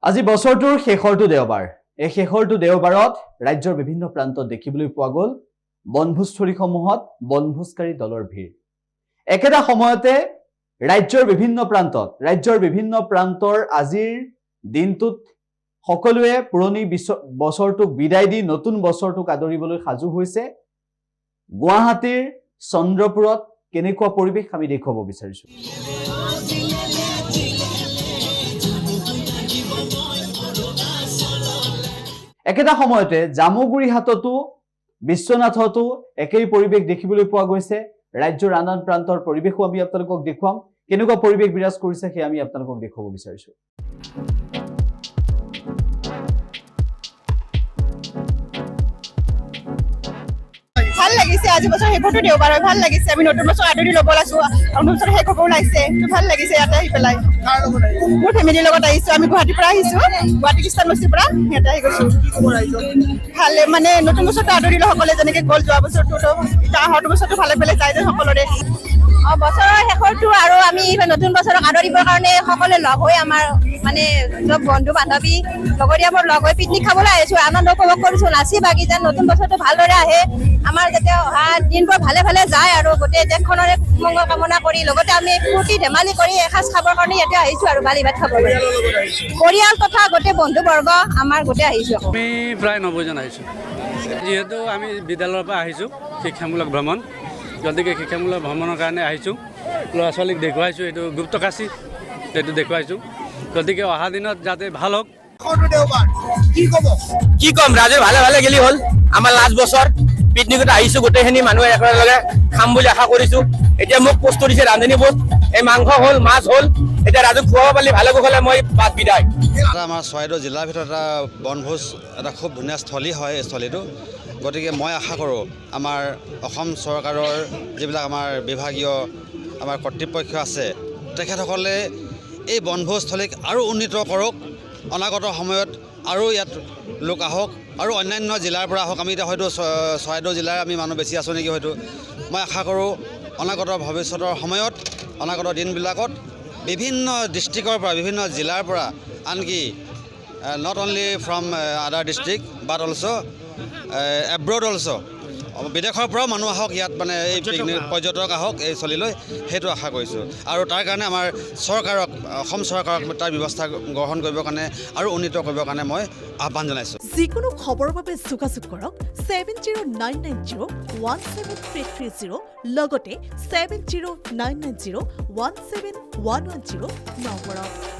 আজি বছৰটোৰ শেষৰটো দেওবাৰ এই শেষৰটো দেওবাৰত ৰাজ্যৰ বিভিন্ন প্ৰান্তত দেখিবলৈ পোৱা গ'ল বনভোজস্থলীসমূহত বনভোজকাৰী দলৰ ভিৰ একেটা সময়তে ৰাজ্যৰ বিভিন্ন প্ৰান্তৰ আজিৰ দিনটোত সকলোৱে পুৰণি বছৰটোক বিদায় দি নতুন বছৰটোক আদৰিবলৈ সাজু হৈছে গুৱাহাটীৰ চন্দ্ৰপুৰত কেনেকুৱা পৰিৱেশ আমি দেখুৱাব বিচাৰিছো একেটা সময়তে জামুগুৰিহাটতো বিশ্বনাথতো একেই পৰিৱেশ দেখিবলৈ পোৱা গৈছে ৰাজ্যৰ আন প্ৰান্তৰ পৰিৱেশও আমি আপোনালোকক দেখুৱাম কেনেকুৱা পৰিৱেশ বিৰাজ কৰিছে সেই আমি আপোনালোকক দেখুৱাব বিচাৰিছো ভাল লাগিছে আজি বছৰ শেষৰটো দেওবাৰ ভাল লাগিছে আমি নতুন বছৰ আদৰি ল'ব লাগছো নতুন বছৰ শেষ হ'ব ওলাইছে তো ভাল লাগিছে ইয়াতে আহি পেলাই মোৰ ফেমিলিৰ লগত আহিছো আমি গুৱাহাটীৰ পৰা আহিছো গুৱাহাটী খ্ৰীষ্টান বস্তিৰ পৰা ইয়াতে আহি গৈছো ভালে মানে নতুন বছৰটো আদৰি লওঁ সকলে যেনেকৈ গ'ল যোৱা বছৰটো অহাটো বছৰটো ভালে ভালে যায় যে সকলোৰে বছৰৰ শেষৰটো আৰু আমি নতুন বছৰক আদৰিবৰ কাৰণে সকলোৱে লগ হৈ আমাৰ মানে চব বন্ধু বান্ধৱী লগৰীয়াবোৰ লগ হৈ পিকনিক খাবলৈ আহিছো আনন্দ উপভোগ কৰিছো নাচি বাগি যেন নতুন বছৰটো ভালদৰে আহে আমাৰ যাতে অহা দিনবোৰ ভালে ভালে যায় আৰু গোটেই দেশখনৰে মংগল কামনা কৰি লগতে আমি ফূৰ্তি ধেমালি কৰি এসাঁজ খাবৰ কাৰণে ইয়াতে আহিছো আৰু বালি ভাত খাবলৈ পৰিয়াল তথা গোটেই বন্ধুবৰ্গ আমাৰ গোটেই আহিছো আমি প্ৰায় 90 জন আহিছো যিহেতু আমি বিদ্যালয়ৰ পৰা আহিছো শিক্ষামূলক ভ্ৰমণ গতিকে শিক্ষামূলক ভ্ৰমণৰ কাৰণে আহিছোঁ ল'ৰা ছোৱালীক দেখুৱাইছোঁ এইটো গুপ্তকাশী এইটো দেখুৱাইছোঁ গতিকে অহা দিনত যাতে ভাল হওক কি কম ৰাজে ভালে ভালে গেলি হ'ল আমাৰ লাষ্ট বছৰ পিকনিকত আহিছোঁ গোটেইখিনি মানুহে একেলগে খাম বুলি আশা কৰিছোঁ এতিয়া মোক পোষ্ট দিছে ৰান্ধনি পোষ্ট এই মাংস হ'ল মাছ হ'ল এতিয়া ৰাজুক খুৱাব পাৰিলে ভালে কুশলে মই বাদ বিদায় আমাৰ চৰাইদেউ জিলাৰ ভিতৰত এটা বনভোজ এটা খুব ধুনীয়া স্থলী হয় এই স্থলীটো গতিকে মই আশা কৰোঁ আমাৰ অসম চৰকাৰৰ যিবিলাক আমাৰ বিভাগীয় আমাৰ কৰ্তৃপক্ষ আছে তেখেতসকলে এই বনভোজস্থলীক আৰু উন্নীত কৰক অনাগত সময়ত আৰু ইয়াত লোক আহক আৰু অন্যান্য জিলাৰ পৰা আহক আমি এতিয়া হয়তো চৰাইদেউ জিলাৰ আমি মানুহ বেছি আছোঁ নেকি হয়তো মই আশা কৰোঁ অনাগত ভৱিষ্যতৰ সময়ত অনাগত দিনবিলাকত বিভিন্ন ডিষ্ট্ৰিক্টৰ পৰা বিভিন্ন জিলাৰ পৰা আনকি নট অনলি ফ্ৰম আদাৰ ডিষ্ট্ৰিক্ট বাট অলছ' এব্ৰড অলছ' বিদেশৰ পৰাও মানুহ আহক ইয়াত মানে এই পিকনিক পৰ্যটক আহক এই স্থলীলৈ সেইটো আশা কৰিছোঁ আৰু তাৰ কাৰণে আমাৰ চৰকাৰক অসম চৰকাৰক তাৰ ব্যৱস্থা গ্ৰহণ কৰিবৰ কাৰণে আৰু উন্নীত কৰিবৰ কাৰণে মই আহ্বান জনাইছোঁ যিকোনো খবৰৰ বাবে যোগাযোগ কৰক 7099017330 লগতে 7099017110 নম্বৰত